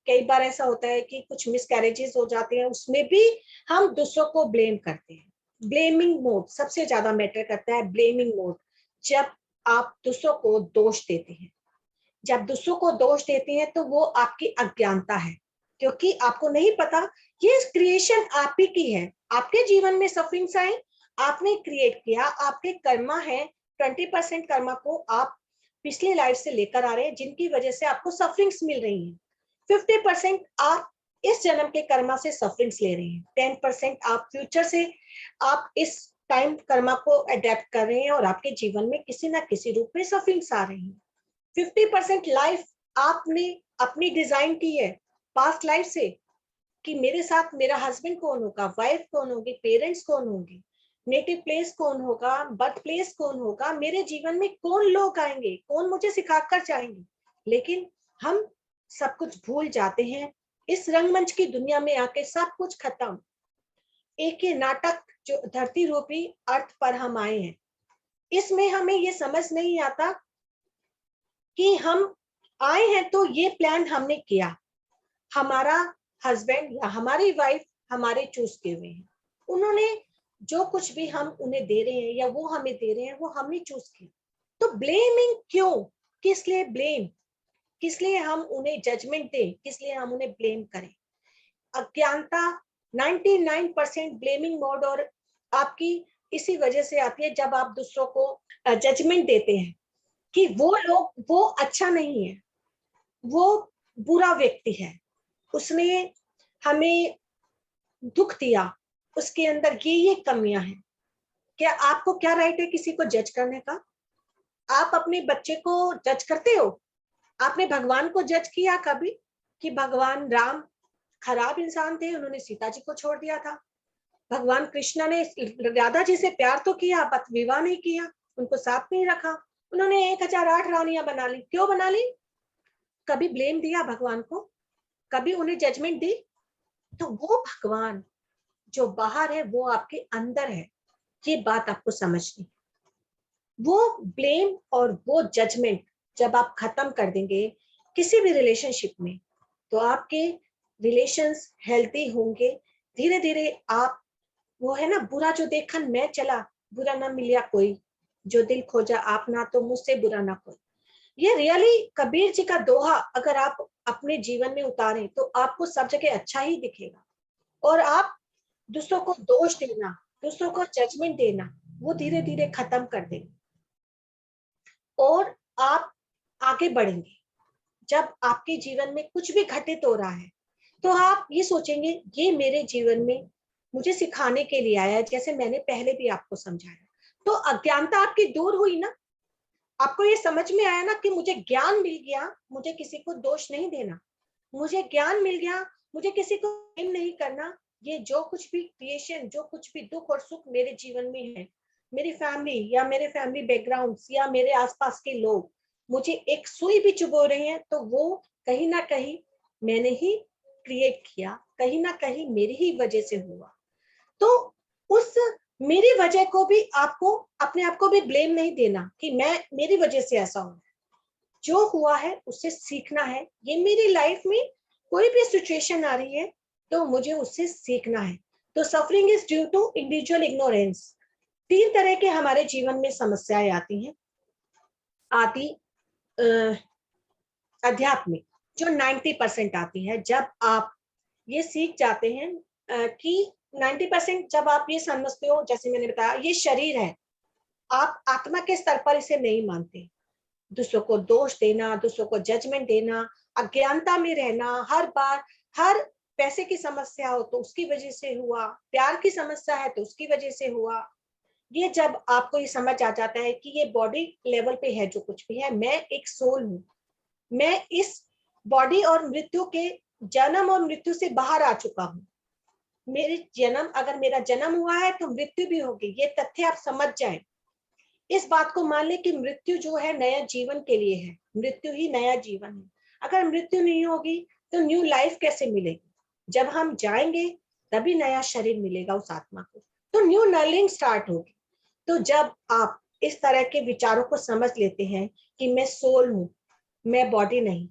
कई बार ऐसा होता है कि कुछ मिसकैरेजेस हो जाते हैं, उसमें भी हम दूसरों को ब्लेम करते हैं। ब्लेमिंग मोड सबसे ज्यादा मैटर करता है। ब्लेमिंग मोड, जब आप दूसरों को दोष देते हैं, जब दूसरों को दोष देते हैं तो वो आपकी अज्ञानता है, क्योंकि आपको नहीं पता ये क्रिएशन आप ही की है। आपके जीवन में सफरिंग्स आए, आपने क्रिएट किया, आपके कर्मा है। 20% कर्मा को आप पिछली लाइफ से लेकर आ रहे हैं, जिनकी वजह से आपको सफरिंग्स मिल रही है। 50% आप इस जन्म के कर्मा से सफरिंग्स ले रहे हैं। 10% आप फ्यूचर से आप इस टाइम कर्मा को अडेप्ट कर रहे हैं और आपके जीवन में किसी ना किसी रूप में सफरिंग्स आ रही हैं। 50% लाइफ आपने अपनी डिजाइन की है पास्ट लाइफ से, कि मेरे साथ मेरा हस्बैंड कौन होगा, वाइफ कौन होगी, पेरेंट्स कौन होंगे, नेटिव प्लेस कौन होगा, बर्थ प्लेस कौन होगा, मेरे जीवन में कौन लोग आएंगे, कौन मुझे सिखाकर जाएंगे। लेकिन हम सब कुछ भूल जाते हैं। इस रंगमंच की दुनिया में आके सब कुछ खत्म। एक ये नाटक जो धरती रूपी अर्थ पर हम आए हैं, इसमें हमें ये समझ नहीं आता कि हम आए हैं तो ये प्लान हमने किया। हमारा हस्बैंड या हमारी वाइफ हमारे चूज किए हुए हैं, उन्होंने जो कुछ भी हम उन्हें दे रहे हैं या वो हमें दे रहे हैं वो हमने चूज किया। तो ब्लेमिंग क्यों, किस लिए ब्लेम, किस लिए हम उन्हें जजमेंट दें, किस लिए हम उन्हें ब्लेम करें। अज्ञानता 99% ब्लेमिंग मोड और आपकी इसी वजह से आती है जब आप दूसरों को जजमेंट देते हैं कि वो अच्छा नहीं है, वो बुरा व्यक्ति है, उसने हमें दुख दिया, उसके अंदर ये कमियां हैं। क्या आपको क्या राइट है किसी को जज करने का? आप अपने बच्चे को जज करते हो? आपने भगवान को जज किया कभी कि भगवान राम खराब इंसान थे, उन्होंने सीता जी को छोड़ दिया था? भगवान कृष्ण ने राधा जी से प्यार तो किया, बट विवाह नहीं किया, उनको साथ नहीं रखा, उन्होंने 1008 रानियां बना ली। क्यों बना ली? कभी ब्लेम दिया भगवान को? कभी उन्हें जजमेंट दी? तो वो भगवान जो बाहर है वो आपके अंदर है, ये बात आपको समझनी। वो ब्लेम और वो जजमेंट जब आप खत्म कर देंगे किसी भी रिलेशनशिप में, तो आपके रिलेशंस हेल्थी होंगे। धीरे धीरे आप, वो है ना, बुरा जो देखन मैं चला, बुरा ना मिलिया कोई, जो दिल खोजा आप ना, तो मुझसे बुरा ना कोई। ये रियली कबीर जी का दोहा अगर आप अपने जीवन में उतारें तो आपको सब जगह अच्छा ही दिखेगा। और आप दूसरों को दोष देना, दूसरों को जजमेंट देना, वो धीरे धीरे खत्म कर देंगे और आप आगे बढ़ेंगे। जब आपके जीवन में कुछ भी घटित हो रहा है तो आप ये सोचेंगे ये मेरे जीवन में मुझे सिखाने के लिए आया है, जैसे मैंने पहले भी आपको समझाया। तो अज्ञानता आपकी दूर हुई ना, आपको ये समझ में आया ना कि मुझे ज्ञान मिल गया, मुझे किसी को दोष नहीं देना, मुझे ज्ञान मिल गया, मुझे किसी को ब्लेम नहीं करना। ये जो कुछ भी क्रिएशन, जो कुछ भी दुख और सुख मेरे जीवन में है, मेरी फैमिली या मेरे फैमिली बैकग्राउंड्स या मेरे आसपास के लोग मुझे एक सुई भी चुभो रहे हैं, तो वो कहीं ना कहीं मैंने ही क्रिएट किया, कहीं ना कहीं मेरी ही वजह से हुआ। तो उस मेरी वजह को भी आपको, अपने आप को भी ब्लेम नहीं देना कि मैं, मेरी वजह से ऐसा हुआ। जो हुआ है उससे सीखना है। ये मेरी लाइफ में कोई भी सिचुएशन आ रही है तो मुझे उससे सीखना है। तो suffering is due to individual ignorance. 3 तरह के हमारे जीवन में समस्याएं आती हैं। आदि अध्यात्मिक जो 90% आती है, जब आप ये सीख जाते हैं कि 90% जब आप ये समझते हो, जैसे मैंने बताया ये शरीर है, आप आत्मा के स्तर पर इसे नहीं मानते। दूसरों को दोष देना, दूसरों को जजमेंट देना, अज्ञानता में रहना, हर बार हर पैसे की समस्या हो तो उसकी वजह से हुआ, प्यार की समस्या है तो उसकी वजह से हुआ। ये जब आपको ये समझ आ जाता है कि ये बॉडी लेवल पे है जो कुछ भी है, मैं एक सोल हूँ, मैं इस बॉडी और मृत्यु के, जन्म और मृत्यु से बाहर आ चुका हूँ। मेरे जन्म, अगर मेरा जन्म हुआ है तो मृत्यु भी होगी, ये तथ्य आप समझ जाएं। इस बात को मान ले कि मृत्यु जो है नया जीवन के लिए है, मृत्यु ही नया जीवन है। अगर मृत्यु नहीं होगी तो न्यू लाइफ कैसे मिलेगी? जब हम जाएंगे तभी नया शरीर मिलेगा उस आत्मा को, तो न्यू नर्लिंग स्टार्ट होगी। तो जब आप इस तरह के विचारों को समझ लेते हैं कि मैं सोल हूं, मैं बॉडी नहीं,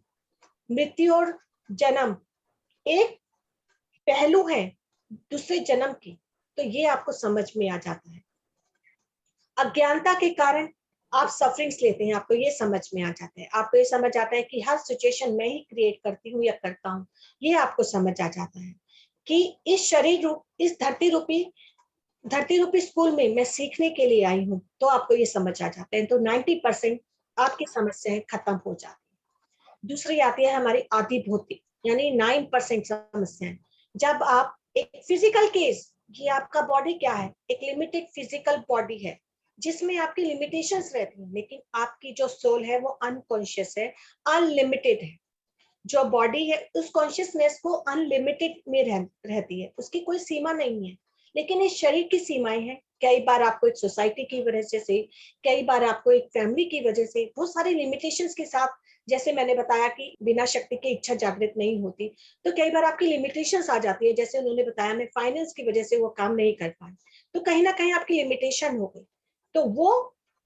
मृत्यु और जन्म एक पहलू है दूसरे जन्म की, तो ये आपको समझ में आ जाता है। अज्ञानता के कारण आप सफरिंग्स लेते हैं, आपको ये समझ में आ जाता है, आपको ये समझ आता है कि हर सिचुएशन मैं ही क्रिएट करती हूँ या करता हूँ। ये आपको समझ आ जाता है कि इस शरीर रूप, इस धरती रूपी स्कूल में मैं सीखने के लिए आई हूँ, तो आपको ये समझ आ जाता है। तो 90% आपकी समस्याएं खत्म हो जाती है। दूसरी आती है हमारी आदि भौतिक, यानी 9% समस्याएं। जब आप एक फिजिकल केस, ये आपका बॉडी क्या है, एक लिमिटेड फिजिकल बॉडी है जिसमें आपकी लिमिटेशंस रहती हैं, लेकिन आपकी जो सोल है वो अनकॉन्शियस है, अनलिमिटेड है। जो बॉडी है उस कॉन्शियसनेस को अनलिमिटेड में रहती है, उसकी कोई सीमा नहीं है। लेकिन इस शरीर की सीमाएं हैं। कई बार आपको एक सोसाइटी की वजह से, कई बार आपको एक फैमिली की वजह से, बहुत सारी लिमिटेशंस के साथ, जैसे मैंने बताया कि बिना शक्ति के इच्छा जागृत नहीं होती, तो कई बार आपकी लिमिटेशंस आ जाती है। जैसे उन्होंने बताया मैं फाइनेंस की वजह से वो काम नहीं कर पाई, तो कहीं ना कहीं आपकी लिमिटेशन हो गई। तो वो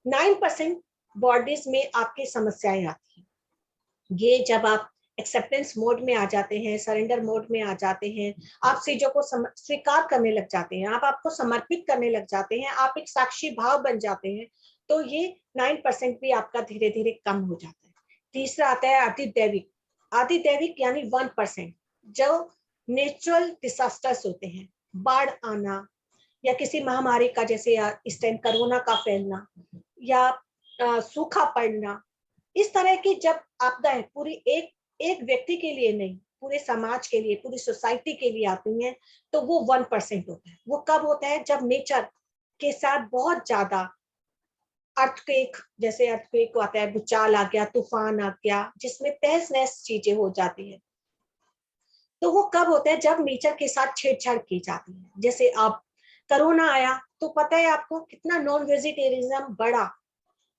9% बॉडीज में आपकी समस्याएं आती हैं। ये जब आप एक्सेप्टेंस मोड में आ जाते हैं, सरेंडर मोड में आ जाते हैं, आप चीजों को स्वीकार करने लग जाते हैं, आप आपको समर्पित करने लग जाते हैं, आप एक साक्षी भाव बन जाते हैं, तो ये 9% भी आपका धीरे धीरे कम हो जाता है। तीसरा आता है आदिदैविक। आदिदैविक यानी 1%, जो नेचुरल डिसास्टर्स होते हैं, बाढ़ आना या किसी महामारी का, जैसे इस टाइम कोरोना का फैलना या सूखा पड़ना, इस तरह की जब आपदाएं पूरी एक एक व्यक्ति के लिए नहीं, पूरे समाज के लिए, पूरी सोसाइटी के लिए आती हैं, तो वो 1% होता है। वो कब होता है? जब नेचर के साथ बहुत ज्यादा अर्थक्वेक, जैसे अर्थक्वेक आता है, भूचाल आ गया, तूफान आ गया, जिसमें तहस नहस चीजें हो जाती है। तो वो कब होता है? जब नेचर के साथ छेड़छाड़ की जाती है। जैसे अब कोरोना आया, तो पता है आपको कितना नॉन वेजिटेरियनिज्म बढ़ा,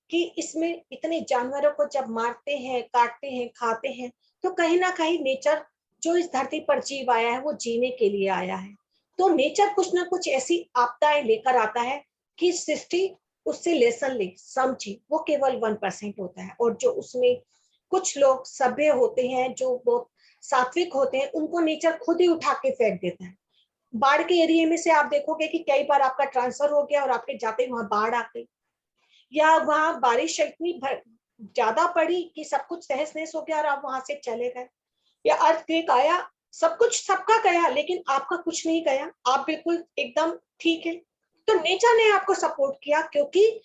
कि इसमें इतने जानवरों को जब मारते हैं, काटते हैं, खाते हैं, तो कहीं ना कहीं नेचर, जो इस धरती पर जीव आया है, वो जीने के लिए आया है। तो नेचर कुछ ना कुछ ऐसी आपदाएं लेकर आता है कि सृष्टि उससे लेसन ले, समझे। वो केवल 1% होता है। और जो उसमें कुछ लोग सभ्य होते हैं, जो बहुत सात्विक होते हैं, उनको नेचर खुद ही उठा के फेंक देता है। बाढ़ के एरिया में से आप देखोगे कि कई बार आपका ट्रांसफर हो गया और आपके जाते वहां बाढ़ आ गई, या वहां बारिश इतनी ज्यादा पड़ी कि सब कुछ तहस नहस हो गया और आप वहां से चले गए, या अर्थक्वेक आया, सब कुछ सबका गया लेकिन आपका कुछ नहीं गया, आप बिल्कुल एकदम ठीक है। तो नेचर ने आपको सपोर्ट किया, क्योंकि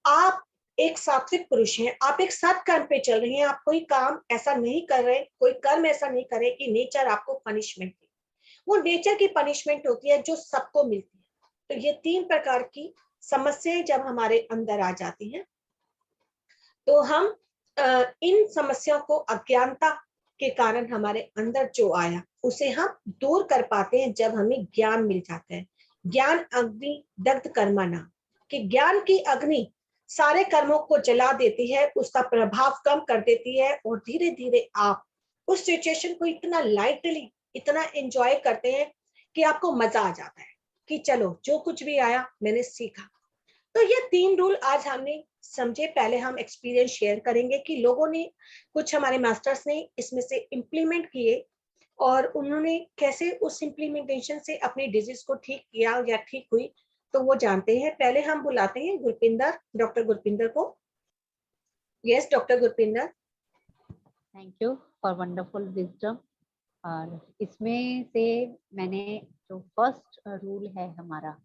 आप एक सात्विक पुरुष हैं, आप एक सत कर्म पे चल रहे हैं, आप कोई काम ऐसा नहीं कर रहे, कोई कर्म ऐसा नहीं कर रहे कि नेचर आपको पनिशमेंट दे। वो नेचर की पनिशमेंट होती है जो सबको मिलती है। तो ये 3 प्रकार की समस्याएं जब हमारे अंदर आ जाती हैं, तो हम इन समस्याओं को अज्ञानता के कारण हमारे अंदर जो आया, उसे हम दूर कर पाते हैं जब हमें ज्ञान मिल जाता है। ज्ञान अग्नि दग्ध कर्मा नाम, कि ज्ञान की अग्नि सारे कर्मों को जला देती है, उसका प्रभाव कम कर देती है, और धीरे धीरे आप उस सिचुएशन को इतना लाइटली, इतना एंजॉय करते हैं कि आपको मजा आ जाता है कि चलो जो कुछ भी आया मैंने सीखा। तो ये 3 रूल आज हमने समझे। पहले हम एक्सपीरियंस शेयर करेंगे कि लोगों ने, कुछ हमारे मास्टर्स ने इसमें से इम्प्लीमेंट किए, और उन्होंने कैसे उस इम्प्लीमेंटेशन से अपनी डिजीज को ठीक किया या ठीक हुई, तो वो जानते हैं। पहले हम बुलाते हैं गुरपिंदर, डॉक्टर गुरपिंदर को। Yes doctor Gurpinder. Thank you for wonderful wisdom. और इसमें से मैंने जो फर्स्ट रूल है हमारा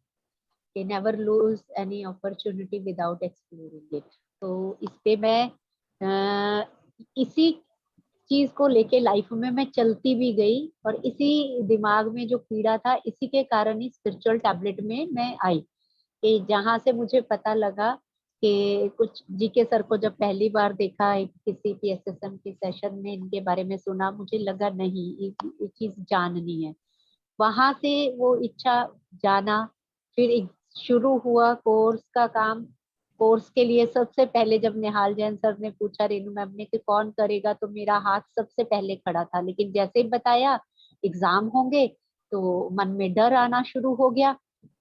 कि never lose any opportunity without exploring it, तो इस पे मैं इसी चीज को लेके लाइफ में मैं चलती भी गई, और इसी दिमाग में जो कीड़ा था इसी के कारण ही स्पिरिचुअल टैबलेट में मैं आई, कि जहां से मुझे पता लगा कि कुछ जीके सर को जब पहली बार देखा किसी PSSM के सेशन में, इनके बारे में सुना, मुझे लगा नहीं ये चीज जाननी है। वहां से वो इच्छा जाना, फिर एक शुरू हुआ कोर्स का काम। कोर्स के लिए सबसे पहले जब निहाल जैन सर ने पूछा रेनू मैम ने कि कौन करेगा, तो मेरा हाथ सबसे पहले खड़ा था, लेकिन जैसे ही बताया एग्जाम होंगे तो मन में डर आना शुरू हो गया।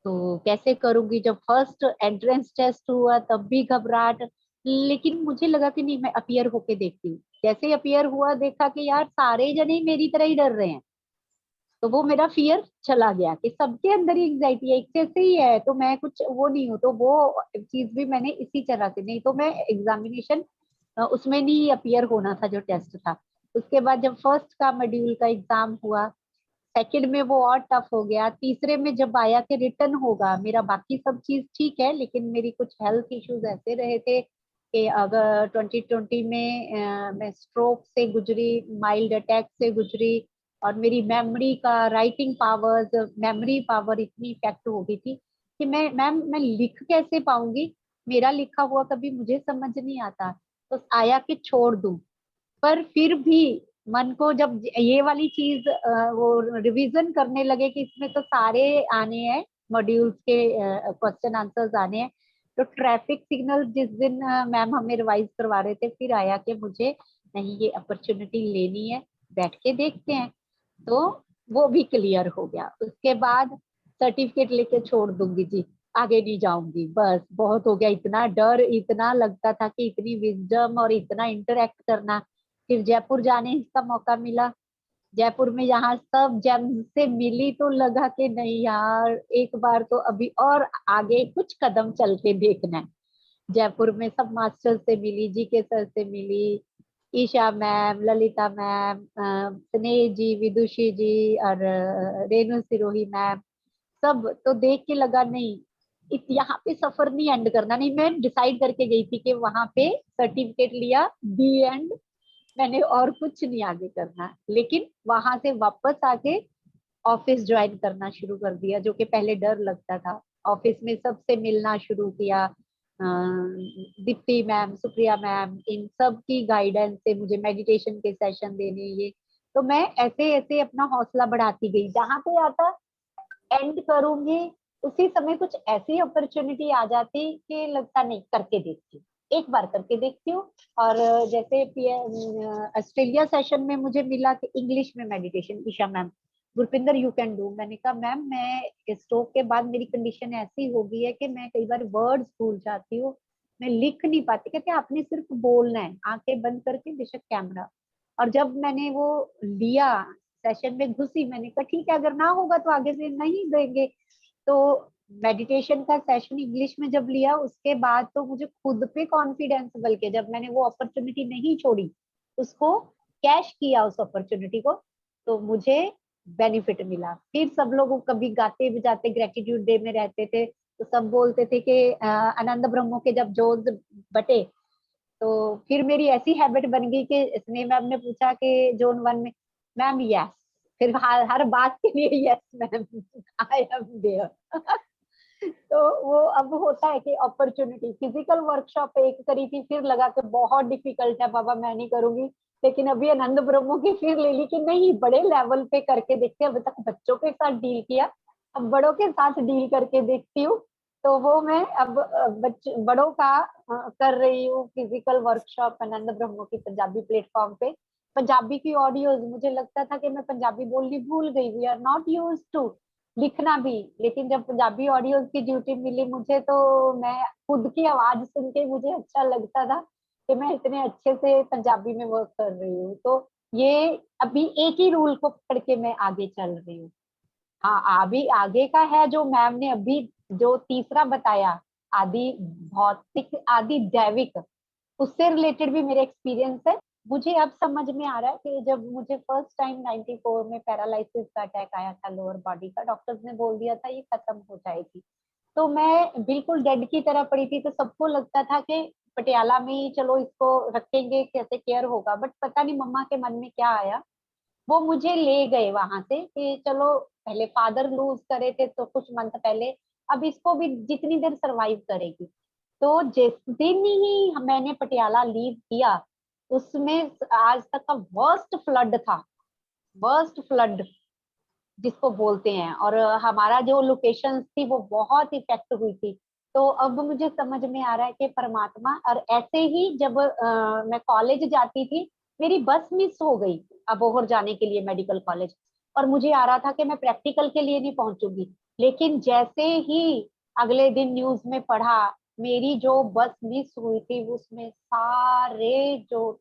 तो कैसे करूंगी, जब फर्स्ट एंट्रेंस टेस्ट हुआ तब भी घबराहट, लेकिन मुझे लगा कि नहीं मैं अपीयर होके देखती हूँ। जैसे ही अपीयर हुआ देखा कि यार सारे जने मेरी तरह ही डर रहे हैं, तो वो मेरा फियर चला गया कि सबके अंदर ही एंग्जाइटी है, एक जैसे ही है, तो मैं कुछ वो नहीं हूँ। तो वो चीज भी मैंने इसी तरह से, नहीं तो मैं एग्जामिनेशन उसमें नहीं अपीयर होना था जो टेस्ट था। उसके बाद जब फर्स्ट का मॉड्यूल का एग्जाम हुआ, सेकंड में वो और टफ हो गया, तीसरे में जब आया कि रिटर्न होगा, मेरा बाकी सब चीज ठीक है लेकिन मेरी कुछ हेल्थ इश्यूज ऐसे रहे थे कि अगर 2020 में मैं स्ट्रोक से गुजरी, माइल्ड अटैक से गुजरी, और मेरी मेमोरी का, राइटिंग पावर्स, मेमोरी पावर इतनी इफेक्ट हो गई थी कि मैं लिख कैसे पाऊंगी, मेरा लिखा हुआ कभी मुझे समझ नहीं आता। तो आया कि छोड़ दूं, पर फिर भी मन को जब ये वाली चीज वो रिवीजन करने लगे कि इसमें तो सारे आने हैं, मॉड्यूल्स के क्वेश्चन आंसर्स आने हैं, तो ट्रैफिक सिग्नल जिस दिन मैम हमें रिवाइज करवा रहे थे, फिर आया कि मुझे नहीं, ये अपॉर्चुनिटी लेनी है, बैठ के देखते हैं, तो वो भी क्लियर हो गया। उसके बाद सर्टिफिकेट लेके छोड़ दूंगी जी, आगे नहीं जाऊंगी, बस बहुत हो गया। इतना डर, इतना लगता था कि इतनी विजडम और इतना इंटरेक्ट करना। फिर जयपुर जाने का मौका मिला, जयपुर में यहाँ सब जेम से मिली, तो लगा कि नहीं यार, एक बार तो अभी और आगे कुछ कदम चल के देखना है। जयपुर में सब मास्टर से मिली, जी के सर से मिली, ईशा मैम, ललिता मैम, स्नेह जी, विदुषी जी और रेणु सिरोही मैम, सब तो देख के लगा नहीं, यहाँ पे सफर नहीं एंड करना। नहीं, मैं डिसाइड करके गई थी कि वहां पे सर्टिफिकेट लिया, दी एंड, मैंने और कुछ नहीं आगे करना। लेकिन वहां से वापस आके ऑफिस ज्वाइन करना शुरू कर दिया, जो कि पहले डर लगता था। ऑफिस में सबसे मिलना शुरू किया, दीप्ति मैम, सुप्रिया मैम, इन सब की गाइडेंस से मुझे मेडिटेशन के सेशन देने, ये तो मैं ऐसे ऐसे अपना हौसला बढ़ाती गई। जहां पे आता एंड करूंगी, उसी समय कुछ ऐसी अपॉर्चुनिटी आ जाती कि लगता नहीं, करके देखती हूँ, एक बार करके देखती हूँ। और जैसे ऑस्ट्रेलिया सेशन में मुझे मिला कि इंग्लिश में meditation, Isha ma'am, Gurpinder you can do. मैंने कहा मैम, मैं स्ट्रोक के बाद मेरी कंडीशन ऐसी हो गई है कि मैं कई बार वर्ड्स भूल जाती हूँ, मैं लिख नहीं पाती। कहते आपने सिर्फ बोलना है, आंखें बंद करके, बेशक कैमरा। और जब मैंने वो लिया, सेशन में घुसी, मैंने कहा ठीक है, अगर ना होगा तो आगे से नहीं देंगे। तो मेडिटेशन का सेशन इंग्लिश में जब लिया, उसके बाद तो मुझे खुद पे कॉन्फिडेंस, बल्कि जब मैंने वो अपॉर्चुनिटी नहीं छोड़ी, उसको कैश किया उस अपॉर्चुनिटी को, तो मुझे बेनिफिट मिला। फिर सब लोग कभी गाते बजाते ग्रेटिट्यूड डे में रहते थे, तो सब बोलते थे कि आनंद ब्रह्मो के जब जोन्स बटे, तो फिर मेरी ऐसी हैबिट बन गई कि स्नेह मैम ने पूछा कि जोन 1 में, मैम यस, फिर हर बात के लिए yes ma'am, I am there. तो वो अब होता है कि अपॉर्चुनिटी, फिजिकल वर्कशॉप एक करी थी, फिर लगा कि बहुत डिफिकल्ट है बाबा, मैं नहीं करूंगी। लेकिन अभी आनंद ब्रह्मो की फिर ले ली कि नहीं, बड़े लेवल पे करके देखते हैं। अभी तक बच्चों के साथ डील किया, अब बड़ों के साथ डील करके देखती हूँ। तो वो मैं अब बड़ों का कर रही हूँ, फिजिकल वर्कशॉप आनंद ब्रह्मो की पंजाबी प्लेटफॉर्म पे। पंजाबी की ऑडियोज, मुझे लगता था कि मैं पंजाबी बोलनी भूल गई, we are not used to लिखना भी। लेकिन जब पंजाबी ऑडियोज की ड्यूटी मिली मुझे, तो मैं खुद की आवाज सुन के मुझे अच्छा लगता था कि मैं इतने अच्छे से पंजाबी में वर्क कर रही हूँ। तो ये अभी एक ही रूल को पकड़ के मैं आगे चल रही हूँ। हाँ, अभी आगे का है जो मैम ने अभी जो तीसरा बताया, आदि भौतिक आदि दैविक, उससे रिलेटेड भी मेरे एक्सपीरियंस है। मुझे अब समझ में आ रहा है कि जब मुझे फर्स्ट टाइम 94 में पैरालिसिस का अटैक आया था लोअर बॉडी का, डॉक्टर्स ने बोल दिया था ये खत्म हो जाएगी, तो मैं बिल्कुल डेड की तरह पड़ी थी। तो सबको लगता था कि पटियाला में ही चलो इसको रखेंगे, कैसे केयर होगा। बट पता नहीं मम्मा के मन में क्या आया, वो मुझे ले गए वहां से कि चलो, पहले फादर लूज करे थे तो कुछ मंथ पहले, अब इसको भी जितनी देर सरवाइव करेगी। तो जिस दिन ही मैंने पटियाला लीव किया, उसमें आज तक का वर्स्ट फ्लड था, वर्स्ट फ्लड जिसको बोलते हैं। और हमारा जो लोकेशन थी वो बहुत इफेक्ट हुई थी। तो अब मुझे समझ में आ रहा है कि परमात्मा, और ऐसे ही जब मैं कॉलेज जाती थी, मेरी बस मिस हो गई अबोहर जाने के लिए मेडिकल कॉलेज, और मुझे आ रहा था कि मैं प्रैक्टिकल के लिए नहीं पहुंचूंगी। लेकिन जैसे ही अगले दिन न्यूज में पढ़ा, मेरी जो बस मिस हुई थी उसमें सारे जो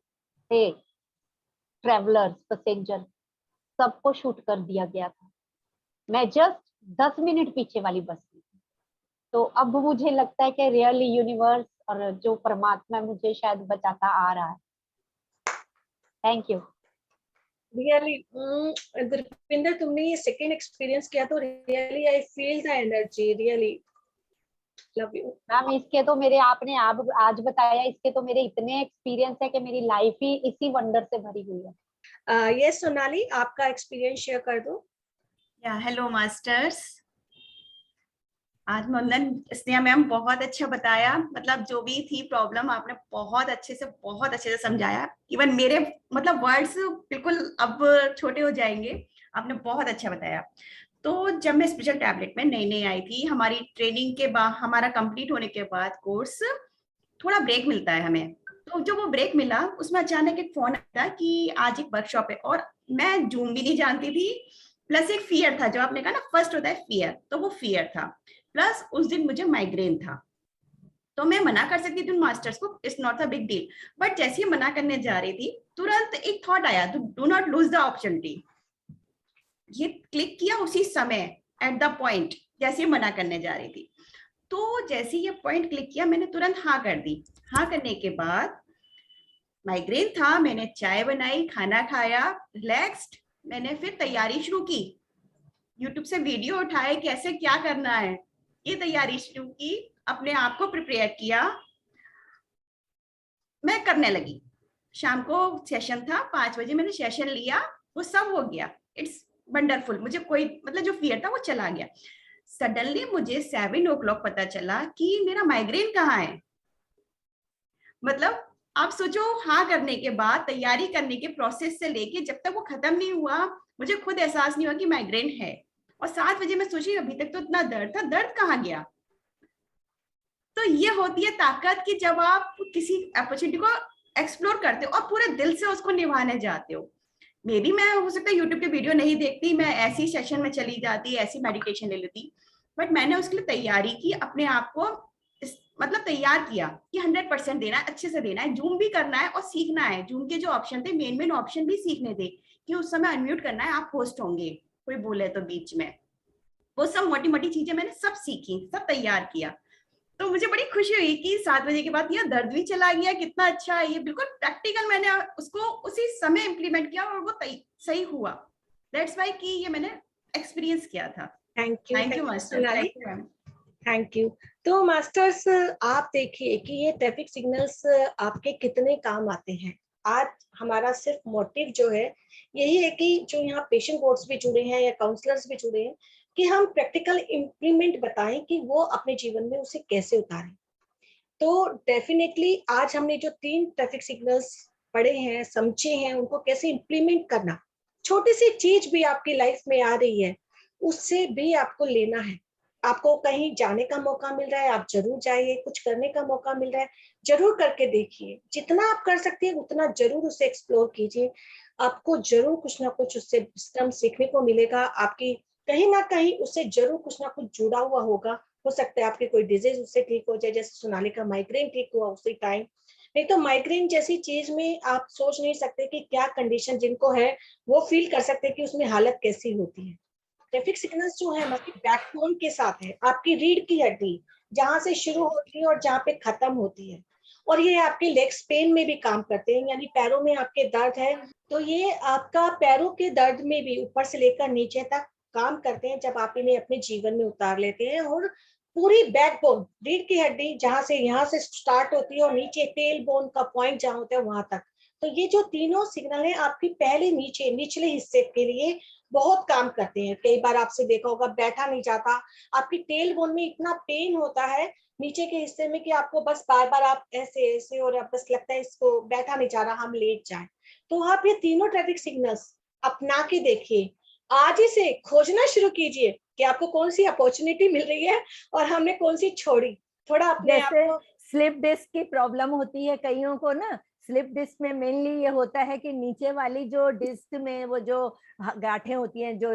थे ट्रेवलर्स, पैसेंजर, सबको शूट कर दिया गया था। मैं जस्ट 10 मिनट पीछे वाली बस में। तो अब मुझे लगता है कि रियली यूनिवर्स और जो परमात्मा मुझे शायद बचाता आ रहा है। Thank you. रियली गुरपिंदर, तुमने ये सेकेंड एक्सपीरियंस किया तो really I feel the energy, really love you ma'am, इसके तो मेरे, आपने आप आज बताया, इसके तो मेरे इतने एक्सपीरियंस है कि मेरी लाइफ ही इसी वंडर से भरी हुई है। यस सोनाली, आपका एक्सपीरियंस शेयर कर दो। Yeah, hello masters. आज नंदन स्नेहा मैम बहुत अच्छा बताया, मतलब जो भी थी प्रॉब्लम आपने बहुत अच्छे से समझाया। इवन मेरे मतलब वर्ड्स बिल्कुल अब छोटे हो जाएंगे, आपने बहुत अच्छा बताया। तो जब मैं स्पेशल टैबलेट में नई नई आई थी, हमारी ट्रेनिंग के बाद, हमारा कंप्लीट होने के बाद कोर्स, थोड़ा ब्रेक मिलता है हमें। तो जो वो ब्रेक मिला उसमें अचानक एक फोन आया कि आज एक वर्कशॉप है, और मैं जूम भी नहीं जानती थी, प्लस एक फियर था, जो आपने कहा ना फर्स्ट होता है फियर, तो वो फियर था, प्लस उस दिन मुझे माइग्रेन था। तो मैं मना कर सकती थी उन मास्टर्स को, it's not a big deal, but जैसे ही मना करने जा रही थी तुरंत एक थॉट आया, do not lose the opportunity. ये क्लिक किया उसी समय, एट द पॉइंट, जैसे ही मना करने जा रही थी। तो जैसे ये पॉइंट क्लिक किया, मैंने तुरंत हाँ कर दी। हाँ करने के बाद माइग्रेन था, मैंने चाय बनाई, खाना खाया, रिलैक्स्ड, मैंने फिर तैयारी शुरू की, यूट्यूब से वीडियो उठाए कैसे क्या करना है, ये तैयारी शुरू की, अपने आप को प्रिपेयर किया, मैं करने लगी। शाम को सेशन था, 5 बजे मैंने सेशन लिया, वो सब हो गया, इट्स वंडरफुल। मुझे कोई मतलब जो फियर था वो चला गया। सडनली मुझे 7 o'clock पता चला कि मेरा माइग्रेन कहाँ है। मतलब आप सोचो, हाँ करने के बाद तैयारी करने के प्रोसेस से लेके जब तक वो खत्म नहीं हुआ, मुझे खुद एहसास नहीं हुआ कि माइग्रेन है। और 7 बजे मैं सोची अभी तक तो इतना दर्द था, दर्द कहाँ गया। तो ये होती है ताकत कि जब आप किसी अपॉर्चुनिटी को एक्सप्लोर करते हो और पूरे दिल से उसको निभाने जाते हो। मे बी मैं हो सकता है यूट्यूब के वीडियो नहीं देखती, मैं ऐसी सेशन में चली जाती, ऐसी मेडिटेशन ले लेती, बट मैंने उसके लिए तैयारी की, अपने आप को मतलब तैयार किया कि 100% देना है, अच्छे से देना है, जूम भी करना है और सीखना है। जूम के जो ऑप्शन थे, मेन ऑप्शन भी सीखने थे कि उस समय अनम्यूट करना है, आप होस्ट होंगे, कोई बोले तो बीच में, वो सब मोटी मोटी चीजें मैंने सब सीखी, सब तैयार किया। तो मुझे बड़ी खुशी हुई कि 7 बजे के बाद यह दर्द भी चला गया, कितना अच्छा है, ये बिल्कुल प्रैक्टिकल मैंने उसको उसी समय इम्प्लीमेंट किया और वो सही हुआ। दैट्स वाई कि ये मैंने एक्सपीरियंस किया था। Thank you master, Sonali, thank you ma'am. Thank you. तो मास्टर्स, आप देखिए कि ये ट्रैफिक सिग्नल्स आपके कितने काम आते हैं। आज हमारा सिर्फ मोटिव जो है यही है कि जो यहाँ पेशेंट बोर्ड्स भी जुड़े हैं या काउंसलर्स भी जुड़े हैं, कि हम प्रैक्टिकल इम्प्लीमेंट बताएं कि वो अपने जीवन में उसे कैसे उतारें। तो डेफिनेटली आज हमने जो 3 ट्रैफिक सिग्नल्स पढ़े हैं, समझे हैं, उनको कैसे इम्प्लीमेंट करना, छोटी सी चीज भी आपकी लाइफ में आ रही है उससे भी आपको लेना है। आपको कहीं जाने का मौका मिल रहा है, आप जरूर जाइए, कुछ करने का मौका मिल रहा है जरूर करके देखिए, जितना आप कर सकते हैं उतना जरूर उसे एक्सप्लोर कीजिए। आपको जरूर कुछ ना कुछ उससे विजडम सीखने को मिलेगा, आपकी कहीं ना कहीं उससे जरूर कुछ ना कुछ जुड़ा हुआ होगा। हो सकता है आपकी कोई डिजीज उससे ठीक हो जाए, जैसे सोनाली का माइग्रेन ठीक हुआ उसी टाइम। नहीं तो माइग्रेन जैसी चीज में आप सोच नहीं सकते कि क्या कंडीशन जिनको है वो फील कर सकते हैं कि उसमें हालत कैसी होती है। ट्रैफिक सिग्नल्स जो है हमारी बैकबोन के साथ है, आपकी रीढ़ की हड्डी, जहां से शुरू होती है और जहां पे खत्म होती है। और ये आपके लेग्स पेन में भी काम करते हैं, यानी पैरों में आपके दर्द है तो ये आपका पैरों के दर्द में भी ऊपर से लेकर नीचे तक काम करते हैं जब आप इन्हें अपने जीवन में उतार लेते हैं। और पूरी बैकबोन, रीढ़ की हड्डी जहां से यहाँ से स्टार्ट होती है और नीचे टेल बोन का पॉइंट जहां होता है वहां तक, तो ये जो तीनों सिग्नल है आपकी पहले निचले हिस्से के लिए बहुत काम करते हैं। कई बार आपसे देखा होगा बैठा नहीं जाता, आपकी टेल बोन में इतना पेन होता है नीचे के हिस्से में कि आपको बस बार बार आप ऐसे ऐसे और अब बस लगता है इसको बैठा नहीं जा रहा, हम लेट जाए। तो आप ये तीनों ट्रैफिक सिग्नल्स अपना के देखिए, आज ही से खोजना शुरू कीजिए कि आपको कौन सी अपॉर्चुनिटी मिल रही है और हमने कौन सी छोड़ी। थोड़ा अपने आप जैसे को स्लिप डिस्क की प्रॉब्लम होती है कईयों को ना, स्लिप डिस्क में मेनली ये होता है कि नीचे वाली जो डिस्क में वो जो गांठें होती हैं जो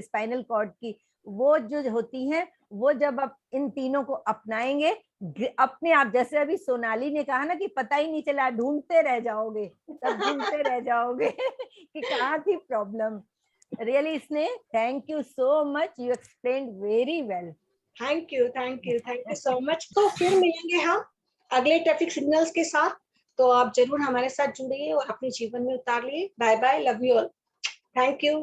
स्पाइनल कॉर्ड की, वो जो होती हैं, वो जब आप इन तीनों को अपनाएंगे अपने आप, जैसे अभी सोनाली ने कहा ना कि पता ही नहीं चला, ढूंढते रह जाओगे, सब ढूंढते रह जाओगे कि कहाँ थी प्रॉब्लम। रियली इसने thank you so much, you explained very well. Thank you so much. तो फिर मिलेंगे हम अगले ट्रैफिक सिग्नल्स के साथ, तो आप जरूर हमारे साथ जुड़िए और अपने जीवन में उतार लिए। Bye bye, love you all, thank you.